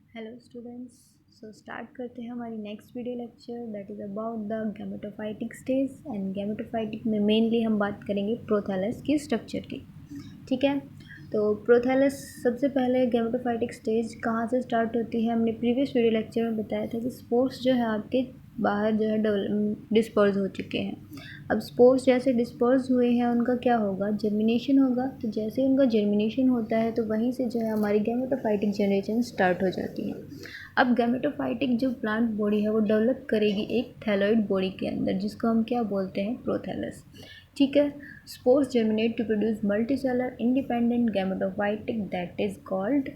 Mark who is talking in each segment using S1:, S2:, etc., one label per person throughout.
S1: Hello students. Start करते हैं हमारी next video lecture that is about the gametophytic stage. And gametophytic में mainly हम बात करेंगे प्रोथैलस की स्ट्रक्चर की। ठीक है, तो प्रोथैलस सबसे पहले गैमेटोफाइटिक स्टेज कहाँ से स्टार्ट होती है हमने प्रीवियस वीडियो लेक्चर में बताया था कि स्पोर्स जो है आपके बाहर जो है डिस्पर्स हो चुके हैं। अब स्पोर्स जैसे डिस्पर्स हुए हैं उनका क्या होगा, जर्मिनेशन होगा। तो जैसे उनका जर्मिनेशन होता है तो वहीं से जो है हमारी गैमेटोफाइटिक जनरेशन स्टार्ट हो जाती है। अब गैमेटोफाइटिक जो प्लांट बॉडी है वो डेवलप करेगी एक थैलॉइड बॉडी के अंदर, जिसको हम क्या बोलते हैं, प्रोथैलस। ठीक है, spores germinate to produce multicellular independent gametophytic that is called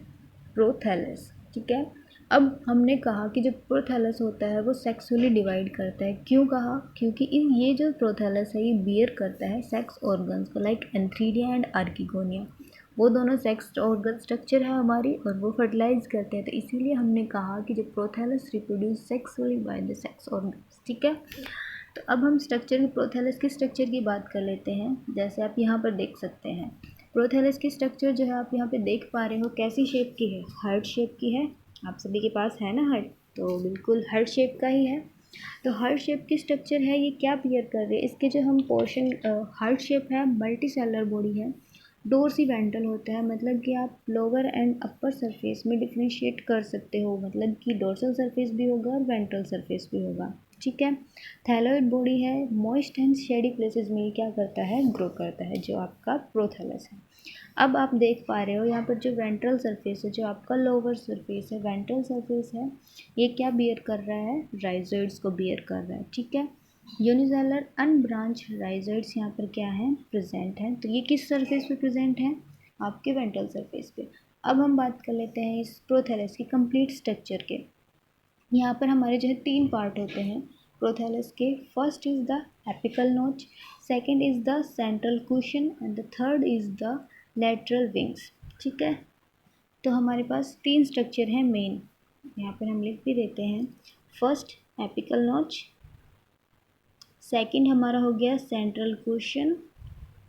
S1: prothallus. ठीक है, अब हमने कहा कि जो प्रोथैलस होता है वो सेक्सुअली डिवाइड करता है। क्यों कहा, क्योंकि ये जो प्रोथैलस है ये बियर करता है सेक्स ऑर्गन्स को, लाइक एंथ्रीडिया एंड आर्किगोनिया। वो दोनों सेक्स ऑर्गन स्ट्रक्चर है हमारी और वो फर्टिलाइज करते हैं। तो इसीलिए हमने कहा कि जो prothallus reproduce sexually by the sex organs. ठीक है, तो अब हम स्ट्रक्चर प्रोथैलस के स्ट्रक्चर की बात कर लेते हैं। जैसे आप यहाँ पर देख सकते हैं प्रोथैलस की स्ट्रक्चर जो है आप यहाँ पे देख पा रहे हो कैसी शेप की है, हार्ट शेप की है। आप सभी के पास है ना हार्ट, तो बिल्कुल हार्ट शेप का ही है। तो हार्ट शेप की स्ट्रक्चर है, ये क्या बियर कर रहे हैं, इसके जो हम पोर्शन हार्ट शेप है, मल्टी सेलर बॉडी है, डोर्सी वेंट्रल होता है। मतलब कि आप लोअर एंड अपर सरफेस में डिफ्रेंशिएट कर सकते हो, मतलब कि डोर्सल सरफेस भी होगा और वेंट्रल सरफेस भी होगा। ठीक है, थैलॉइड बॉडी है, मॉइस्ट एंड शेडी प्लेसेस में ये क्या करता है, ग्रो करता है, जो आपका प्रोथैलस है। अब आप देख पा रहे हो यहाँ पर जो वेंट्रल सरफेस है, जो आपका लोअर सरफेस है, वेंट्रल सरफेस है, ये क्या बियर कर रहा है, राइजोइड्स को बियर कर रहा है। ठीक है, यूनिसेलर अनब्रांच राइजोइड्स यहाँ पर क्या है, प्रेजेंट है। तो ये किस सरफेस पे प्रेजेंट है, आपके वेंट्रल सरफेस पे। अब हम बात कर लेते हैं इस प्रोथैलस की कंप्लीट स्ट्रक्चर के। यहाँ पर हमारे जो है 3 पार्ट होते हैं प्रोथैलस के। फर्स्ट इज़ द एपिकल नोच, second is the central cushion and the third is the lateral wings. ठीक है, तो हमारे पास 3 स्ट्रक्चर हैं मेन, यहाँ पर हम लिख भी देते हैं। फर्स्ट एपिकल नोच, सेकंड हमारा हो गया सेंट्रल कुशन,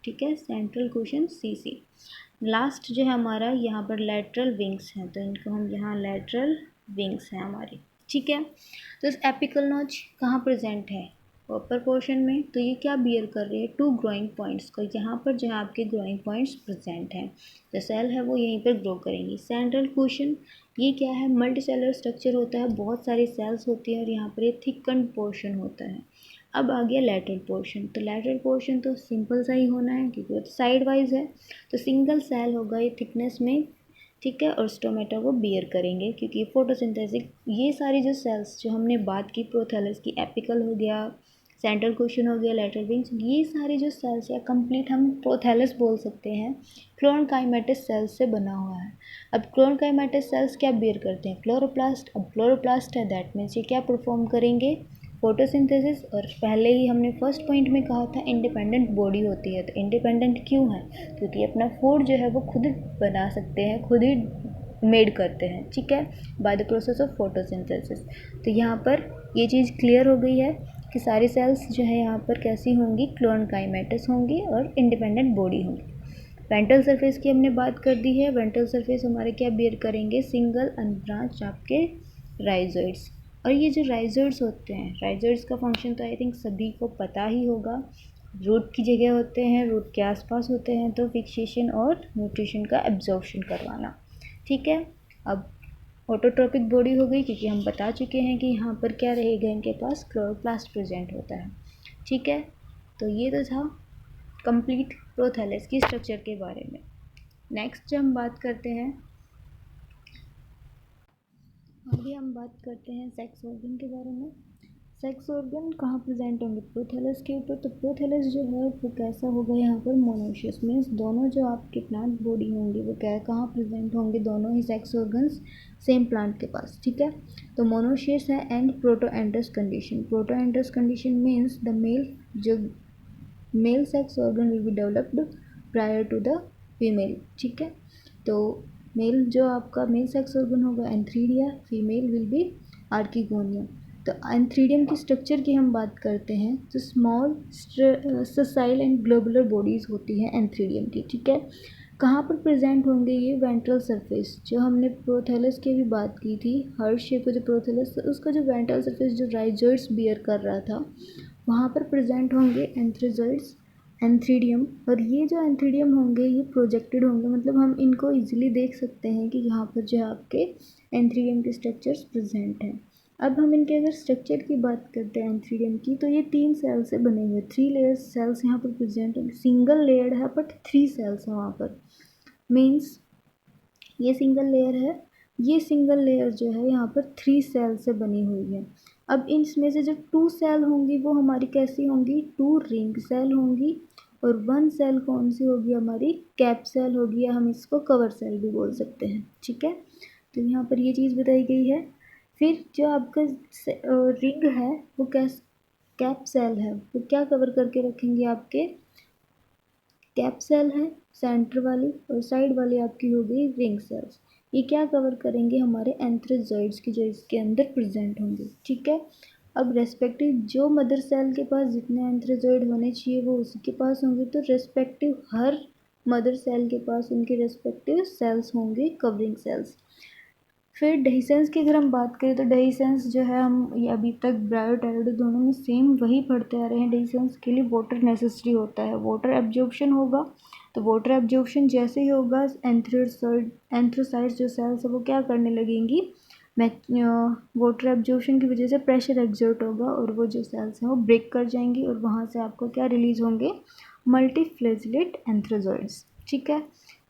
S1: ठीक है, सेंट्रल कुशन सीसी। लास्ट जो है हमारा यहाँ पर लेटरल विंग्स हैं, तो इनको हम यहाँ लेटरल विंग्स हैं हमारी। ठीक है, तो इस एपिकल नॉच कहाँ प्रेजेंट है, अपर पोर्शन में। तो ये क्या बियर कर रही है, 2 ग्रोइंग पॉइंट्स को। यहाँ पर जो है आपके ग्रोइंग पॉइंट्स प्रेजेंट हैं, जो सेल है वो यहीं पर ग्रो करेंगी। सेंट्रल कुशन ये क्या है, मल्टी सेलर स्ट्रक्चर होता है, बहुत सारी सेल्स होती है और यहाँ पर ये थिकन्ड पोर्शन होता है। अब आ गया लेटरल पोर्शन। तो लेटरल पोर्शन तो सिंपल सा ही होना है क्योंकि वो तो साइड वाइज है, तो सिंगल सेल होगा ये थिकनेस में। ठीक है, और स्टोमेटा को बियर करेंगे क्योंकि फोटोसिंथेसिस, ये सारी जो सेल्स जो हमने बात की प्रोथैलस की, एपिकल हो गया, सेंट्रल कुशन हो गया, लेटरल विंग्स, ये सारे जो सेल्स या कंप्लीट हम प्रोथैलस बोल सकते हैं, क्लोरोकाइमेटस सेल्स से बना हुआ है। अब क्लोरोकाइमेटस सेल्स क्या बियर करते हैं, क्लोरोप्लास्ट। अब क्लोरोप्लास्ट है, दैट मीन्स ये क्या परफॉर्म करेंगे, फोटोसिंथेसिस। और पहले ही हमने फर्स्ट पॉइंट में कहा था इंडिपेंडेंट बॉडी होती है। तो इंडिपेंडेंट क्यों है, क्योंकि अपना फूड जो है वो खुद बना सकते हैं, खुद ही मेड करते हैं। ठीक है, by the process of photosynthesis. तो यहाँ पर ये चीज़ क्लियर हो गई है कि सारी सेल्स जो है यहाँ पर कैसी होंगी, क्लोरोकाइमेटस होंगी और इंडिपेंडेंट बॉडी होंगी। वेंट्रल सरफेस की हमने बात कर दी है। वेंट्रल सरफेस हमारे क्या बियर करेंगे, सिंगल अनब्रांच आपके राइजोइड्स। और ये जो राइजोइड्स होते हैं, राइजोइड्स का फंक्शन तो आई थिंक सभी को पता ही होगा, रूट की जगह होते हैं, रूट के आसपास होते हैं, तो फिक्सेशन और न्यूट्रिशन का एब्जॉर्प्शन करवाना। ठीक है, अब ऑटोट्रोपिक बॉडी हो गई क्योंकि हम बता चुके हैं कि यहाँ पर क्या रहेगा, इनके पास क्लोरोप्लास्ट प्रेजेंट होता है। ठीक है, तो ये तो था कंप्लीट प्रोथैलस की स्ट्रक्चर के बारे में। नेक्स्ट हम बात करते हैं, अभी हम बात करते हैं सेक्स ऑर्गन के बारे में। सेक्स ऑर्गन कहाँ प्रेजेंट होंगे, प्रोथैलस के ऊपर। तो प्रोथैलस जो है वो कैसा होगा, यहाँ पर मोनोशियस, मीन्स दोनों जो आपके प्लांट बॉडी होंगी वो क्या कहाँ प्रेजेंट होंगे, दोनों ही सेक्स ऑर्गन्स सेम प्लांट के पास। ठीक है, तो मोनोशियस है and protandrous condition. Protandrous condition means the male, जो male sex organ will be developed prior to the female. ठीक है, तो मेल जो आपका मेल सेक्स ऑर्गन होगा antheridia, female will be archegonia. तो एंथ्रीडियम की स्ट्रक्चर की हम बात करते हैं तो small sessile and globular bodies होती हैं एंथ्रीडियम की। ठीक है, कहाँ पर प्रेजेंट होंगे ये वेंट्रल सरफेस, जो हमने प्रोथैलस की भी बात की थी, हार्ट शेप का जो प्रोथैलस था उसका जो वेंट्रल सरफेस जो राइजोइड्स बियर कर रहा था वहाँ पर प्रेजेंट होंगे एंथ्रोजोइड्स, एंथ्रीडियम। और ये जो एंथ्रीडियम होंगे ये प्रोजेक्टेड होंगे, मतलब हम इनको इजीली देख सकते हैं कि यहाँ पर जो है आपके एंथ्रीडियम के स्ट्रक्चर्स प्रेजेंट हैं। अब हम इनके अगर स्ट्रक्चर की बात करते हैं एंथ्रीडियम की, तो ये 3 सेल से बने हुए 3 लेयर्स सेल्स यहाँ पर प्रेजेंट हैं। सिंगल लेयर्ड है बट 3 सेल्स हैं वहाँ पर, मीन्स ये सिंगल लेयर है, ये सिंगल लेयर जो है यहाँ पर 3 सेल से बनी हुई है। अब इसमें से जो 2 सेल होंगी वो हमारी कैसी होंगी, 2 रिंग सेल होंगी, और 1 सेल कौन सी होगी हमारी, कैप सेल होगी, या हम इसको कवर सेल भी बोल सकते हैं। ठीक है, तो यहाँ पर ये चीज़ बताई गई है। फिर जो आपका रिंग है वो कैप सेल है, वो क्या कवर करके रखेंगे, आपके कैप सेल है सेंटर वाली, और साइड वाली आपकी हो गई रिंग सेल्स। ये क्या कवर करेंगे, हमारे एंथ्रोजॉइड्स की जो इसके अंदर प्रेजेंट होंगे। ठीक है, अब रेस्पेक्टिव जो मदर सेल के पास जितने एंथ्रोजॉइड होने चाहिए वो उसी के पास होंगे, तो रेस्पेक्टिव हर मदर सेल के पास उनके रेस्पेक्टिव सेल्स होंगे, कवरिंग सेल्स। फिर डेहिसेंस की अगर हम बात करें तो डेहिसेंस जो है हम ये अभी तक ब्रायोटेरोडो दोनों में सेम वही पढ़ते आ रहे हैं। डेहिसेंस के लिए वाटर नेसेसरी होता है, वाटर एब्जॉर्प्शन होगा, तो वाटर एब्जॉर्प्शन जैसे ही होगा एंथ्रोसाइट्स जो सेल्स है वो क्या करने लगेंगी, वाटर एब्जॉर्प्शन की वजह से प्रेशर एक्सर्ट होगा और वो जो सेल्स हैं वो ब्रेक कर जाएंगी और वहाँ से आपको क्या रिलीज़ होंगे, मल्टीफ्लैजिलेट एंथ्रोजॉइड्स। ठीक है,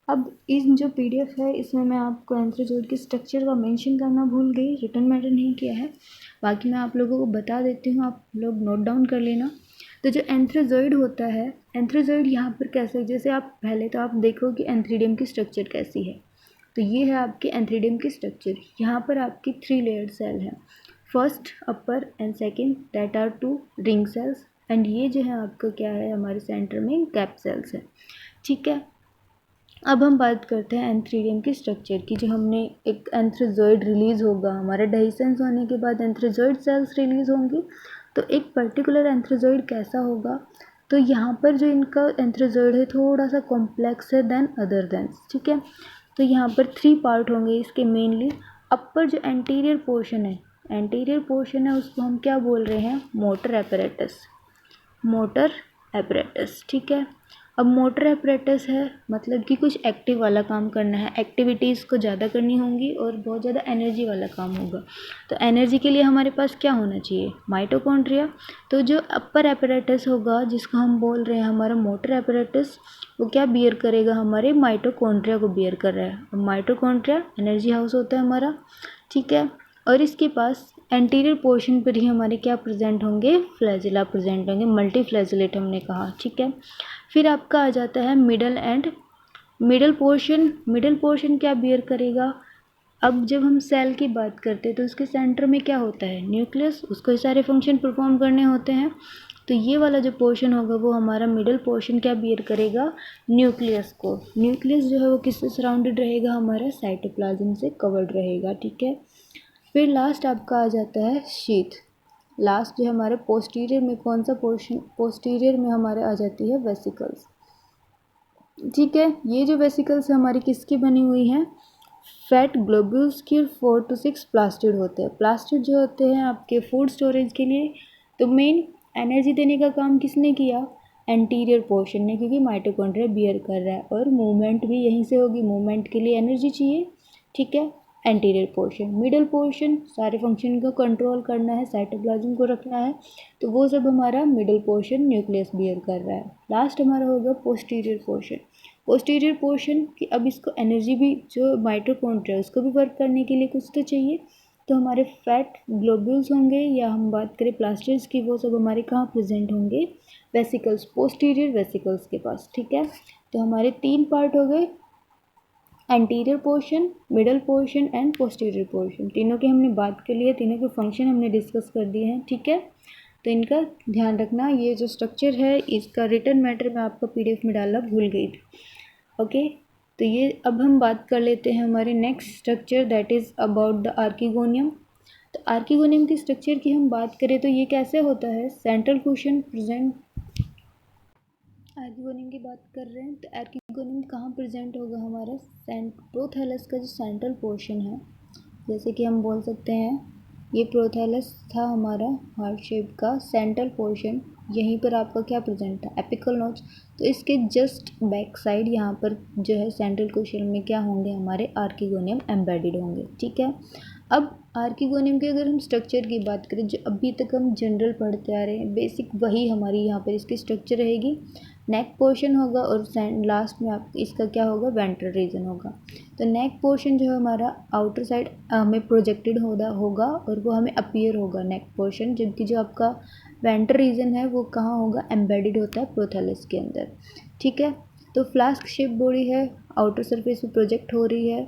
S1: अब इन जो पीडीएफ है इसमें मैं आपको एंथ्रोजॉइड के स्ट्रक्चर का मेंशन करना भूल गई, रिटन मैटर नहीं किया है, बाकी मैं आप लोगों को बता देती हूँ, आप लोग नोट डाउन कर लेना। तो जो एंथ्रोजॉइड होता है, एंथ्रोजॉइड यहाँ पर कैसे, जैसे आप पहले तो आप देखो कि एंथ्रीडियम की स्ट्रक्चर कैसी है, तो ये है आपके एंथ्रीडियम की स्ट्रक्चर। यहाँ पर आपकी 3 लेयर्ड सेल है, first, upper and second, that are 2 ring cells, and ये जो है आपका क्या है, हमारे सेंटर में कैप सेल्स है। ठीक है, अब हम बात करते हैं एंथ्रीडियम के स्ट्रक्चर की। जो हमने एक एंथ्रोजॉइड रिलीज़ होगा, हमारे डेहिसेंस होने के बाद एंथ्रोजॉइड सेल्स रिलीज़ होंगी, तो एक पर्टिकुलर एंथ्रोजॉइड कैसा होगा, तो यहाँ पर जो इनका एंथ्रोजॉइड है थोड़ा सा कॉम्प्लेक्स है देन अदर देंस। ठीक है, तो यहाँ पर 3 पार्ट होंगे इसके मेनली। अपर जो एंटीरियर पोर्शन है उसको हम क्या बोल रहे हैं, मोटर एपरेटस। ठीक है, अब मोटर एपरेटस है मतलब कि कुछ एक्टिव वाला काम करना है, एक्टिविटीज़ को ज़्यादा करनी होंगी और बहुत ज़्यादा एनर्जी वाला काम होगा, तो एनर्जी के लिए हमारे पास क्या होना चाहिए, माइटोकॉन्ड्रिया। तो जो अपर एपरेटस होगा जिसको हम बोल रहे हैं हमारा मोटर एपरेटस, वो क्या बियर करेगा, हमारे माइटोकॉन्ड्रिया को बियर कर रहा है, और माइटोकॉन्ड्रिया एनर्जी हाउस होता है हमारा। ठीक है, और इसके पास एंटीरियर पोर्शन पर ही हमारे क्या प्रेजेंट होंगे, फ्लैजिला प्रेजेंट होंगे, मल्टी फ्लैजिलेट हमने कहा। ठीक है, फिर आपका आ जाता है मिडल पोर्शन क्या बियर करेगा। अब जब हम सेल की बात करते हैं तो उसके सेंटर में क्या होता है, न्यूक्लियस, उसको सारे फंक्शन परफॉर्म करने होते हैं, तो ये वाला जो पोर्शन होगा वो हमारा मिडल पोर्शन क्या बियर करेगा, न्यूक्लियस को। न्यूक्लियस जो है वो किससे सराउंडेड रहेगा, हमारा साइटोप्लाज्म से कवर्ड रहेगा। ठीक है, फिर लास्ट आपका आ जाता है शीथ। लास्ट जो हमारे पोस्टीरियर में कौन सा पोर्शन, पोस्टीरियर में हमारे आ जाती है वेसिकल्स। ठीक है, ये जो वेसिकल्स हमारी किसकी बनी हुई हैं, फैट ग्लोब्यूल्स की, 4 to 6 प्लास्टिड होते हैं। प्लास्टिड जो होते हैं आपके फूड स्टोरेज के लिए, तो मेन एनर्जी देने का काम किसने किया, एंटीरियर पोर्शन ने, क्योंकि माइटोकॉन्ड्रिया बियर कर रहा है और मूवमेंट भी यहीं से होगी, मूवमेंट के लिए एनर्जी चाहिए। ठीक है, एंटीरियर पोर्शन। मिडल पोर्शन सारे फंक्शन को कंट्रोल करना है, साइटोप्लाज्म को रखना है, तो वो सब हमारा मिडल पोर्शन न्यूक्लियस बियर कर रहा है। लास्ट हमारा होगा पोस्टीरियर पोर्शन कि अब इसको एनर्जी भी, जो माइटोकॉन्ड्रिया उसको भी वर्क करने के लिए कुछ तो चाहिए, तो हमारे फैट ग्लोब्यूल्स होंगे, या हम बात करें प्लास्टिड्स की, वो सब हमारे कहाँ प्रेजेंट होंगे, वेसिकल्स, पोस्टीरियर वेसिकल्स के पास। ठीक है, तो हमारे 3 पार्ट हो गए, anterior portion, middle portion and posterior portion. तीनों की हमने बात कर ली है, तीनों के फंक्शन हमने डिस्कस कर दिए हैं। ठीक है, तो इनका ध्यान रखना। ये जो स्ट्रक्चर है इसका रिटन मैटर मैं आपको पीडीएफ में डालना भूल गई थी। ओके, तो ये अब हम बात कर लेते हैं हमारे next structure, that is about the archegonium. तो आर्किगोनियम की स्ट्रक्चर की हम बात करें तो ये कैसे होता है, सेंट्रल कुशन प्रेजेंट आर्किगोनियम की बात कर रहे हैं तो आर्किगोनियम कहाँ प्रेजेंट होगा, हमारा प्रोथैलस का जो सेंट्रल पोर्शन है, जैसे कि हम बोल सकते हैं ये प्रोथैलस था हमारा हार्ट शेप का सेंट्रल पोर्शन, यहीं पर आपका क्या प्रेजेंट था, एपिकल नोड्स। तो इसके जस्ट बैक साइड यहाँ पर जो है सेंट्रल पोर्शन में क्या होंगे, हमारे आर्किगोनियम एम्बेडेड होंगे। ठीक है, अब आर्किगोनियम के अगर हम स्ट्रक्चर की बात करें, जो अभी तक हम जनरल पढ़ते आ रहे हैं, बेसिक वही हमारी यहाँ पर इसकी स्ट्रक्चर रहेगी। नेक पोर्शन होगा और लास्ट में आप इसका क्या होगा, वेंट्रल रीजन होगा। तो नेक पोर्शन जो है हमारा आउटर साइड हमें प्रोजेक्टेड होगा और वो हमें अपीयर होगा नेक पोर्शन, जबकि जो आपका वेंट्रल रीजन है वो कहाँ होगा, एम्बेडेड होता है प्रोथैलस के अंदर। ठीक है, तो फ्लास्क शेप बॉडी है, आउटर सरफेस पे प्रोजेक्ट हो रही है,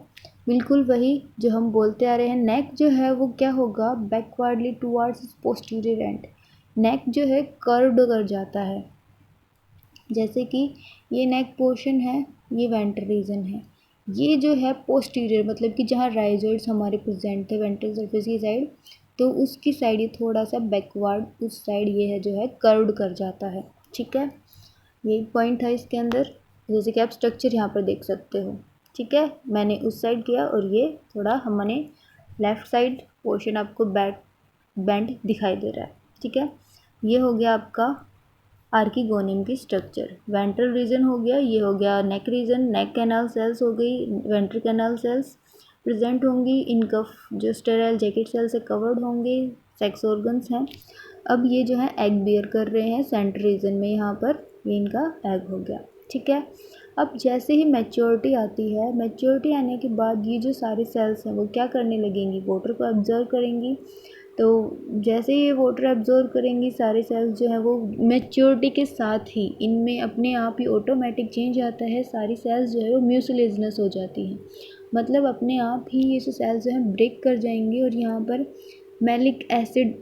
S1: बिल्कुल वही जो हम बोलते आ रहे हैं। नेक जो है वो क्या होगा, बैकवर्डली टुवर्ड्स पोस्टीरियर एंड, नेक जो है कर्व्ड कर जाता है, जैसे कि ये नेक पोर्शन है, ये वेंट्रल रीजन है, ये जो है पोस्टीरियर मतलब कि जहाँ राइजोइड्स हमारे प्रेजेंट थे वेंट्रल सरफेस की साइड, तो उसकी साइड ये थोड़ा सा बैकवर्ड उस साइड ये है जो है कर्व्ड कर जाता है। ठीक है, यही पॉइंट था इसके अंदर, जैसे कि आप स्ट्रक्चर यहाँ पर देख सकते हो। ठीक है, मैंने उस साइड किया और ये थोड़ा हमने लेफ़्ट साइड पोर्शन आपको बेंड दिखाई दे रहा है। ठीक है, ये हो गया आपका आर्किगोनियम की स्ट्रक्चर। वेंट्रल रीजन हो गया, ये हो गया नेक रीजन, नेक कैनाल सेल्स हो गई, वेंट्रल कैनाल सेल्स प्रेजेंट होंगी, इनका जो स्टेराइल जैकेट सेल से कवर्ड होंगे, सेक्स ऑर्गन्स हैं। अब ये जो है एग बियर कर रहे हैं सेंट्रल रीजन में, यहाँ पर ये इनका एग हो गया। ठीक है, अब जैसे ही मैच्योरिटी आती है, मैच्योरिटी आने के बाद ये जो सारे सेल्स हैं वो क्या करने लगेंगी, वाटर को ऑब्जर्व करेंगी। तो जैसे ही ये वाटर एब्जॉर्ब करेंगी, सारे सेल्स जो हैं वो मैच्योरिटी के साथ ही इनमें अपने आप ही ऑटोमेटिक चेंज आता है, सारी सेल्स जो है वो म्यूसिलेजनस हो जाती हैं, मतलब अपने आप ही ये जो सेल्स जो हैं ब्रेक कर जाएंगी और यहाँ पर मैलिक एसिड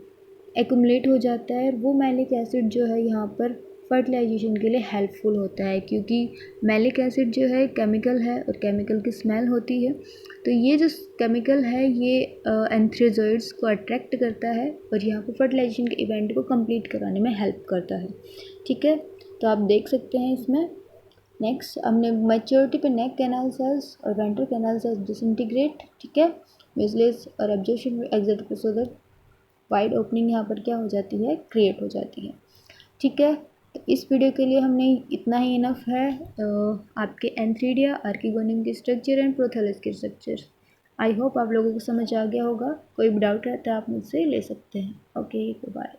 S1: एक्युमुलेट हो जाता है। वो मैलिक एसिड जो है यहाँ पर फर्टिलाइजेशन के लिए हेल्पफुल होता है, क्योंकि मैलिक एसिड जो है केमिकल है और केमिकल की स्मेल होती है, तो ये जो केमिकल है ये एंथ्रेजोइड्स को अट्रैक्ट करता है और यहाँ पर फर्टिलाइजेशन के इवेंट को कंप्लीट कराने में हेल्प करता है। ठीक है, तो आप देख सकते हैं इसमें नेक्स्ट हमने मैच्योरिटी पे नेक कैनाल सेल्स और वेंट्रल कैनाल सेल्स डिसइंटीग्रेट। ठीक है, मिसलेस और absorption exit so that wide opening यहाँ पर क्या हो जाती है, क्रिएट हो जाती है। ठीक है, तो इस वीडियो के लिए हमने इतना ही इनफ है। आपके एंथ्रीडिया, आर्किगोनियम के स्ट्रक्चर एंड प्रोथैलस के स्ट्रक्चर, आई होप आप लोगों को समझ आ गया होगा। कोई भी डाउट रहता है आप मुझसे ले सकते हैं। Okay, bye.